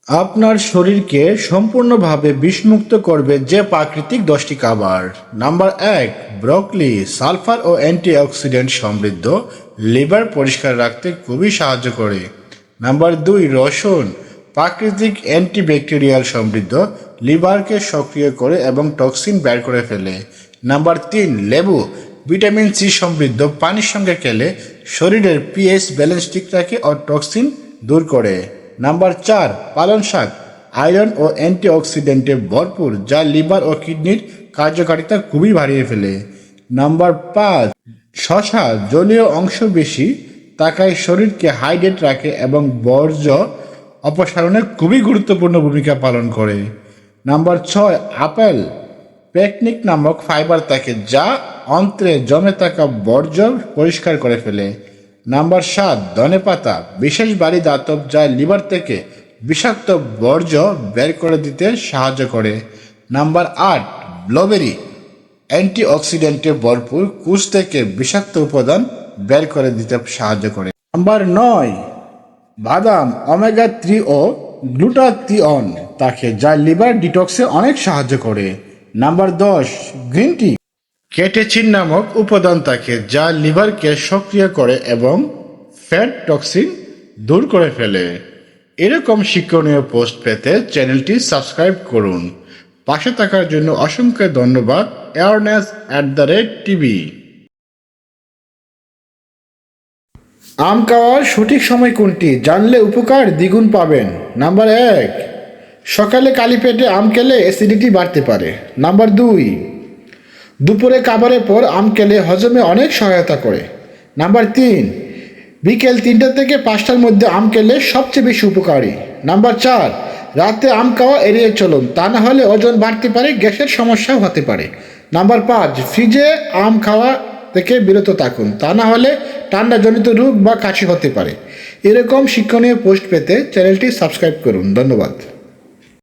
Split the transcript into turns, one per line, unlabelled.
আপনার শরীরকে সম্পূর্ণভাবে বিষমুক্ত করবে যে প্রাকৃতিক 10টি খাবার। নাম্বার 1, ব্রকলি সালফার ও অ্যান্টিঅক্সিডেন্ট সমৃদ্ধ, লিভার পরিষ্কার রাখতে খুবই সাহায্য করে। নাম্বার 2, রসুন প্রাকৃতিক অ্যান্টিব্যাকটেরিয়াল সমৃদ্ধ, লিভারকে সক্রিয় করে এবং টক্সিন বের করে ফেলে। নাম্বার 3, লেবু ভিটামিন সি সমৃদ্ধ, পানির সঙ্গে খেলে শরীরের পিএইচ ব্যালেন্স ঠিক রাখে ও টক্সিন দূর করে। নাম্বার 4, পালং শাক আয়রন ও অ্যান্টিঅক্সিডেন্টে ভরপুর, যা লিভার ও কিডনির কার্যকারিতা খুবই বাড়িয়ে ফেলে। নাম্বার 5, শসা জলীয় অংশ বেশি থাকায় শরীরকে হাইড্রেট রাখে এবং বর্জ্য অপসারণে খুবই গুরুত্বপূর্ণ ভূমিকা পালন করে। নাম্বার 6, আপেল পেকনিক নামক ফাইবার থাকে, যা অন্ত্রে জমে থাকা বর্জ্য পরিষ্কার করে ফেলে। নাম্বার 7, ধনেপাতা বিশেষ ভারী ধাতব, যা লিভার থেকে বিষাক্ত বর্জ্য বের করে দিতে সাহায্য করে। নাম্বার 8, ব্লুবেরি অ্যান্টিঅক্সিডেন্টে ভরপুর, কুশ থেকে বিষাক্ত উপাদান বের করে দিতে সাহায্য করে। নাম্বার 9, বাদাম ওমেগা 3 ও গ্লুটাথিয়ন থাকে, যা লিভার ডিটক্সে অনেক সাহায্য করে। নাম্বার 10, গ্রিন টি ক্যাটেচিন নামক উপাদান থাকে, যা লিভারকে সক্রিয় করে এবং ফ্যাট টক্সিন দূর করে ফেলে। এরকম শিক্ষণীয় পোস্ট পেতে চ্যানেলটি সাবস্ক্রাইব করুন। পাশে থাকার জন্য অসংখ্য ধন্যবাদ। awareness@TV। আম খাওয়ার সঠিক সময় কোনটি জানলে উপকার দ্বিগুণ পাবেন। নাম্বার 1, সকালে খালি পেটে আম খেলে অ্যাসিডিটি বাড়তে পারে। নাম্বার 2, দুপুরে খাবারের পর আম খেলে হজমে অনেক সহায়তা করে। নাম্বার 3, বিকেল 3টা থেকে 5টার মধ্যে আম খেলে সবচেয়ে বেশি উপকারী। নাম্বার 4, রাতে আম খাওয়া এড়িয়ে চলুন, তা না হলে ওজন বাড়তে পারে, গ্যাসের সমস্যাও হতে পারে। নাম্বার 5, ফ্রিজে আম খাওয়া থেকে বিরত থাকুন, তা না হলে ঠান্ডাজনিত রোগ বা কাশি হতে পারে। এরকম শিক্ষণীয় পোস্ট পেতে চ্যানেলটি সাবস্ক্রাইব করুন। ধন্যবাদ।